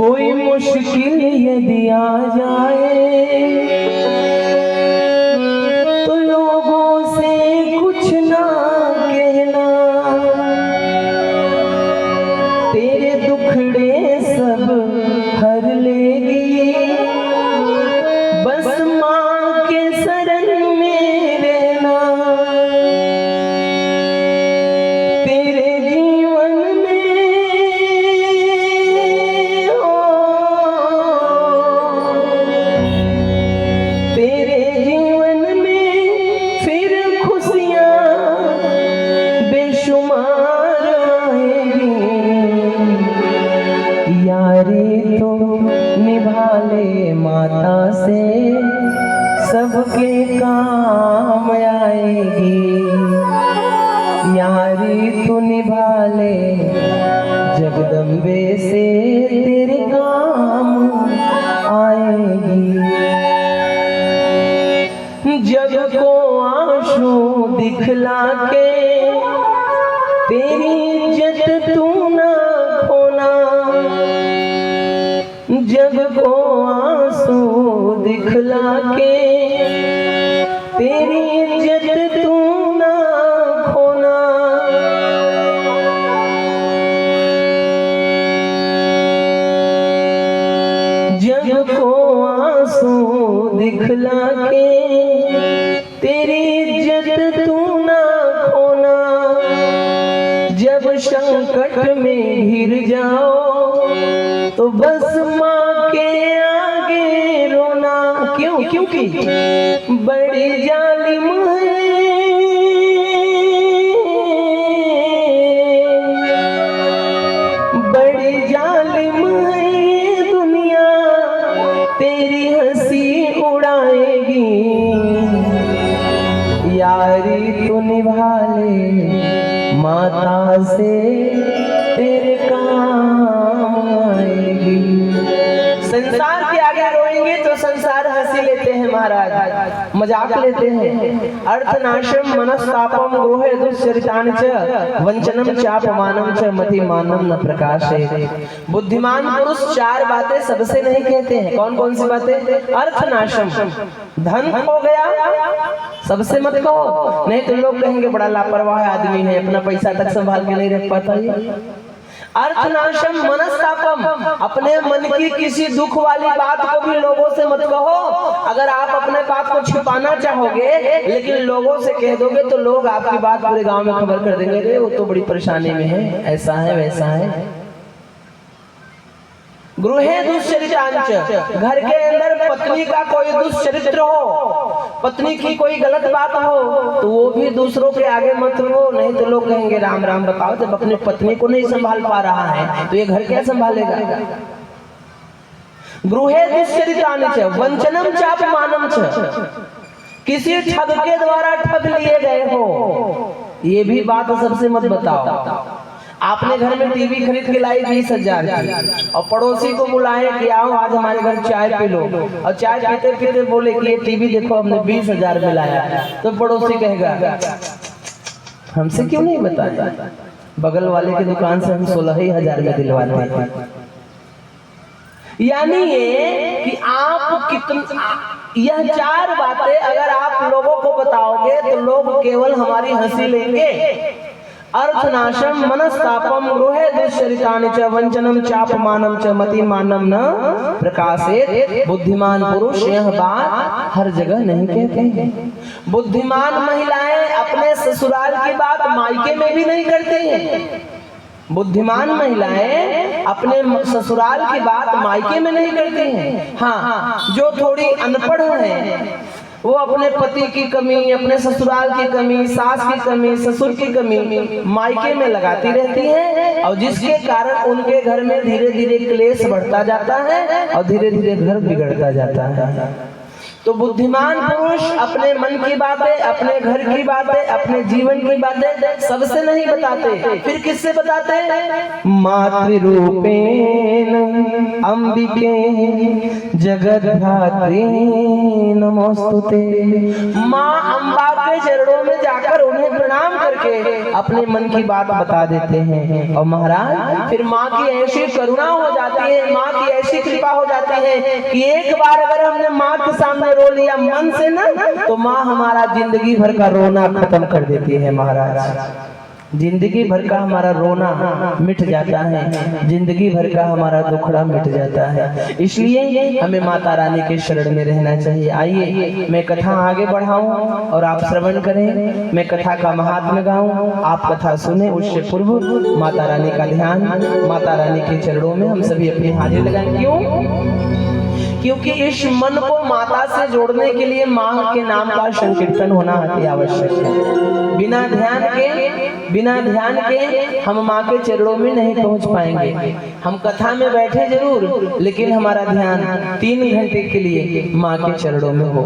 कोई मुश्किल यदि आ जाए तो लोगों से कुछ ना कहना, तेरे दुखड़े सब हर लेगी, बस माँ के शरण में रहना। तेरे जीवन माता से सबके काम आएगी, यारी तू निभा ले जगदम्बे से तेरे काम आएगी। जग को आंसू दिखला के तेरी इज्जत तू ना खोना, जग को आंसू दिखला के तेरी इज्जत तू ना खोना। जग को आंसू दिखला के तेरी इज्जत तू ना खोना। जब संकट में घिर जाओ तो बस माँ के आगे रोना। क्यों? क्योंकि बड़ी जालिम है, बड़ी जालिम है दुनिया, तेरी हंसी उड़ाएगी, यारी तू निभा ले माता से तेरे काम आएगी। संसार के आगे रोएंगे तो संसार हंसी लेते हैं महाराज, मजाक लेते हैं। अर्थनाशम मनस्तापम गृहे दुश्चरितानि च वंचनम चापमानम च मतिमानम न प्रकाशे। बुद्धिमान पुरुष चार बातें सबसे नहीं कहते हैं। कौन कौन सी बातें? अर्थनाशम, धन खो गया सबसे मत कहो, नहीं तो लोग कहेंगे बड़ा लापरवाह आदमी है, अपना पैसा तक संभाल के नहीं रख पाता है। अर्थनाशम मनस्तापम, अपने मन की किसी दुख वाली बात को भी लोगों से मत कहो। अगर आप अपने बात को छिपाना चाहोगे लेकिन लोगों से कह दोगे तो लोग आपकी बात पूरे गांव में खबर कर देंगे, रे वो तो बड़ी परेशानी में है, ऐसा है वैसा है। गृहे दुश्चरितांच, घर के अंदर पत्नी का कोई दुष्चरित्र हो, पत्नी की कोई गलत बात हो तो वो भी दूसरों के आगे मत रो, नहीं तो लोग कहेंगे राम राम बताओ, जब अपनी पत्नी को नहीं संभाल पा रहा है तो ये घर क्या संभालेगा। गृहे दुश्चरितांच वंचनम चापमानम च, किसी ठग के द्वारा ठग लिए गए हो, ये भी बात सबसे मत बताओ। आपने घर में टीवी खरीद के लाई 20,000 की और पड़ोसी को बुलाए कि आओ आज हमारे घर चाय पी लो, और चाय पीते पीते बोले कि ये टीवी देखो हमने 20,000 में लाया, तो पड़ोसी कहेगा हमसे क्यों नहीं बताया, बगल वाले की दुकान से हम 16,000 में दिलवाते थे। यानी ये कि आप कितना, यह चार बातें अगर आप लोगों को बताओगे तो लोग केवल हमारी हंसी लेंगे। अर्थनाशम मनस्तापम गृहे दुश्चरितानि च वंचनम चापमानम च मतिमानम न प्रकाशेत। बुद्धिमान पुरुष यह बात हर जगह नहीं कहते हैं। बुद्धिमान महिलाएं अपने ससुराल की बात मायके में भी नहीं करते हैं। बुद्धिमान महिलाएं अपने ससुराल की बात मायके में नहीं करती हैं। हाँ, जो थोड़ी अनपढ़ है वो अपने पति की कमी, अपने ससुराल की कमी, सास की कमी, ससुर की कमी मायके में लगाती रहती है, और जिसके कारण उनके घर में धीरे धीरे क्लेश बढ़ता जाता है और धीरे धीरे घर बिगड़ता जाता है। तो बुद्धिमान पुरुष अपने मन की बातें, अपने घर की बातें, अपने जीवन की बातें सबसे नहीं बताते, फिर किससे बताते हैं? मातृरूपेण अंबिके जगद्धात्री नमोस्तुते। माँ अम्बा के चरणों में जाकर उन्हें प्रणाम करके अपने मन की बात बता देते हैं। और महाराज फिर माँ की ऐसी करुणा हो जाती है, माँ की ऐसी कृपा हो जाती है कि एक बार अगर हमने माँ के सामने रो लिया मन से ना, तो माँ हमारा जिंदगी भर का रोना खत्म कर देती है महाराज। जिंदगी भर का हमारा रोना मिट जाता है, जिंदगी भर का हमारा दुखड़ा मिट जाता है। इसलिए हमें माता रानी के शरण में रहना चाहिए। आइए मैं कथा आगे बढ़ाऊं और आप श्रवण करें, मैं कथा का महात्म्य गाऊं, आप कथा सुने। उससे पूर्व माता रानी का ध्यान, माता रानी के चरणों में हम सभी अपनी हाजिर लगाएं। क्यों? क्योंकि इस मन को माता से जोड़ने के लिए माँ के नाम का संकीर्तन होना अति आवश्यक है। बिना ध्यान के हम माँ के चरणों में नहीं पहुँच पाएंगे। हम कथा में बैठे जरूर, लेकिन हमारा ध्यान 3 घंटे के लिए माँ के चरणों में हो।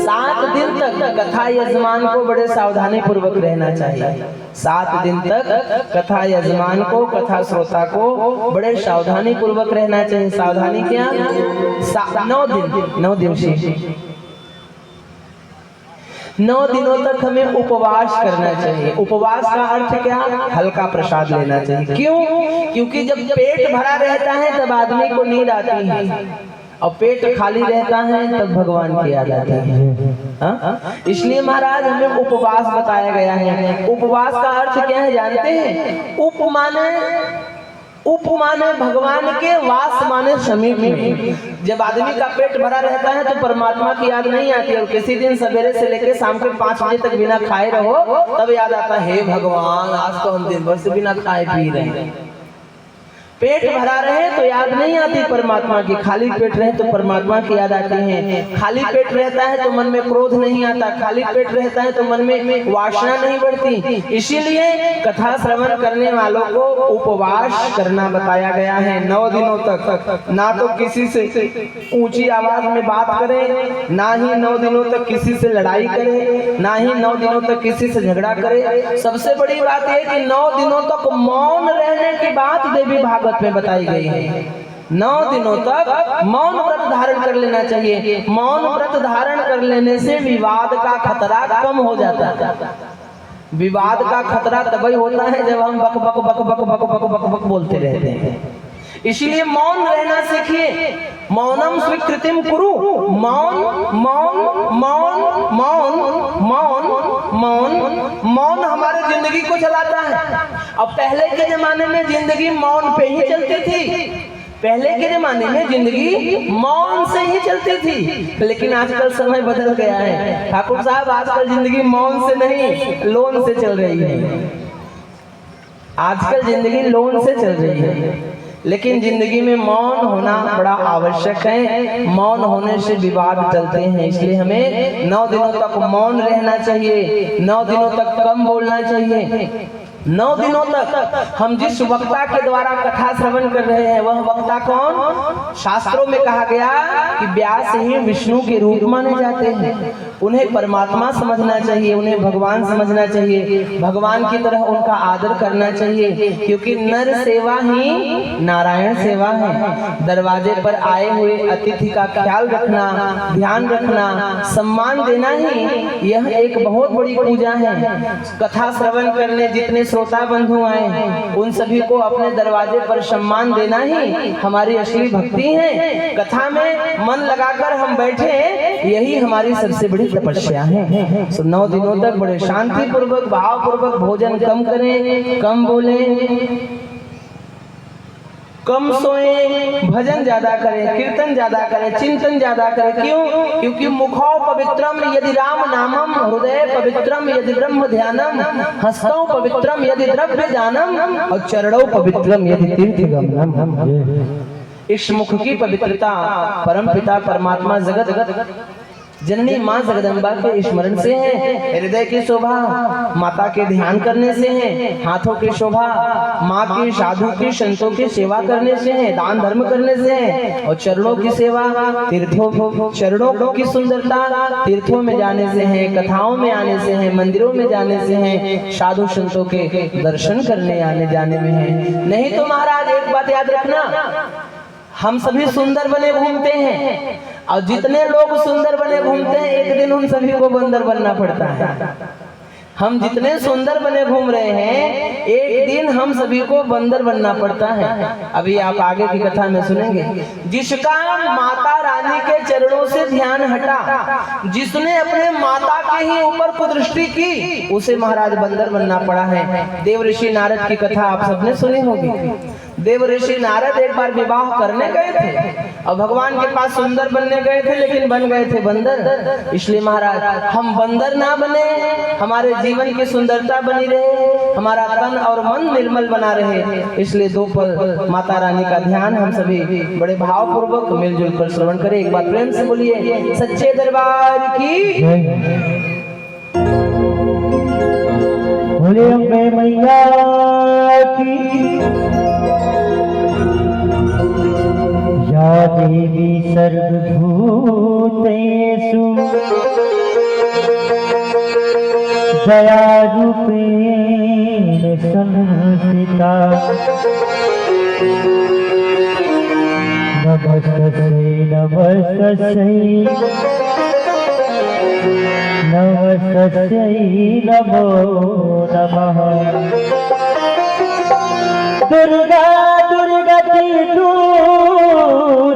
7 दिन तक कथा यजमान को बड़े सावधानी पूर्वक रहना चाहिए। 7 दिन तक कथा यजमान को, कथा श्रोता को बड़े सावधानी पूर्वक रहना चाहिए। सावधानी क्या? 9 दिनों तक हमें उपवास करना चाहिए। उपवास का अर्थ क्या? हल्का प्रसाद लेना चाहिए। क्यों? क्योंकि जब पेट भरा रहता है तब आदमी को नींद आती है, और पेट खाली रहता है तब भगवान की याद आती है। इसलिए महाराज हमें उपवास बताया गया है। उपवास का अर्थ क्या है जानते हैं? उप माने भगवान के, वास माने समीप में। जब आदमी का पेट भरा रहता है तो परमात्मा की याद नहीं आती, और किसी दिन सवेरे से लेकर शाम के 5 बजे तक बिना खाए रहो तब याद आता है, हे भगवान आज तो हम दिन भर से बिना खाए पी रहे हैं। पेट भरा रहे तो याद नहीं आती परमात्मा की, खाली पेट रहे तो परमात्मा की याद आती है। खाली पेट रहता है तो मन में क्रोध नहीं आता, खाली पेट रहता है तो मन में वासना नहीं बढ़ती। इसीलिए कथा श्रवण करने वालों को उपवास करना बताया गया है। 9 दिनों तक ना तो किसी से ऊंची आवाज में बात करें, ना ही 9 दिनों तक किसी से लड़ाई करें, ना ही 9 दिनों तक किसी से झगड़ा करें। सबसे बड़ी बात है कि 9 दिनों तक मौन रहने की बात देवी भागवत में बताई गई है। 9 दिनों तक मौन व्रत धारण कर लेना चाहिए। मौन व्रत धारण कर लेने से विवाद का खतरा कम हो जाता है। विवाद का खतरा तभी होता है जब हम बक बक बक बक बक बक बक बक बोलते रहते हैं। इसलिए मौन रहना सीखिए। मौनम स्वीकृतिम कुरु। मौन मौन मौन मौन मौन मौन मौन हमारे जिंदगी को चलाता है। अब पहले के जमाने में जिंदगी मौन पे ही चलती थी। पहले के जमाने में जिंदगी मौन से ही चलती थी, लेकिन आजकल समय बदल गया है ठाकुर साहब। आजकल जिंदगी मौन से नहीं, लोन से चल रही है। आजकल जिंदगी लोन से चल रही है, लेकिन जिंदगी में मौन होना बड़ा आवश्यक है। मौन होने से विवाद टलते हैं। इसलिए हमें 9 दिनों तक मौन रहना चाहिए, 9 दिनों तक कम बोलना चाहिए। 9 दिनों तक हम जिस वक्ता के द्वारा कथा श्रवण कर रहे हैं वह वक्ता कौन? शास्त्रों में कहा गया कि व्यास ही विष्णु के रूप माने जाते हैं। उन्हें परमात्मा समझना चाहिए, उन्हें भगवान समझना चाहिए, भगवान की तरह उनका आदर करना चाहिए, क्योंकि नर सेवा ही नारायण सेवा है। दरवाजे पर आए हुए अतिथि का ख्याल रखना, ध्यान रखना, सम्मान देना ही यह एक बहुत बड़ी पूजा है। कथा श्रवण करने जितने श्रोता बंधु आए हैं उन सभी को अपने दरवाजे पर सम्मान देना ही हमारी असली भक्ति है। कथा में मन लगाकर हम बैठे, यही हमारी सबसे बड़ी तपस्या है। तो 9 दिनों तक बड़े शांति पूर्वक, भाव पूर्वक भोजन कम करें, कम बोलें, कम सोएं, भजन ज्यादा करें, कीर्तन ज्यादा करें, चिंतन ज्यादा करें। क्यों? क्योंकि मुखो पवित्रम यदि राम नामम, हृदय पवित्रम यदि ब्रह्म ध्यानम, हस्तौ पवित्रम यदि द्रव्य दानम, और चरणों पवित्रम यदि तीर्थ गमनम। इस मुख की पवित्रता परमपिता परमात्मा जगत जननी माँ जगदम्बा के स्मरण से है। हृदय की शोभा माता के ध्यान करने से है। हाथों की शोभा माँ की, साधु की, संतों की सेवा करने से है, दान धर्म करने से है। और चरणों की सेवा, तीर्थों, चरणों की सुंदरता तीर्थों में जाने से है, कथाओं में आने से है, मंदिरों में जाने से है, साधु संतों के दर्शन करने आने जाने में है। नहीं तो महाराज एक बात याद रखना, हम सभी सुंदर बने घूमते हैं, और जितने लोग सुंदर बने घूमते हैं एक दिन उन सभी को बंदर बनना पड़ता है। हम जितने सुंदर बने घूम रहे हैं, एक दिन हम सभी को बंदर बनना पड़ता है। अभी आप आगे की कथा में सुनेंगे। जिसका माता रानी के चरणों से ध्यान हटा, जिसने अपने माता के ही ऊपर कुदृष्टि की, उसे महाराज बंदर बनना पड़ा है। देव ऋषि नारद की कथा आप सबने सुनी होगी। देव ऋषि नारद एक बार विवाह करने गए थे और भगवान के पास सुंदर बनने गए थे, लेकिन बन गए थे बंदर। इसलिए महाराज हम बंदर ना बने, हमारे जीवन की सुंदरता बनी रहे, हमारा तन और मन निर्मल बना रहे, इसलिए दो पल माता रानी का ध्यान हम सभी बड़े भावपूर्वक मिलजुल कर श्रवण करें। एक बार प्रेम से बोलिए सच्चे दरबार की। बोले अम्बे मैया की। या देवी सर्वभूतेषु दयारूपेण संस्थिता। नमस्तस्यै नमस्तस्यै नमस्तस्यै नमो नमः। दुर्गा दुर्गति दूर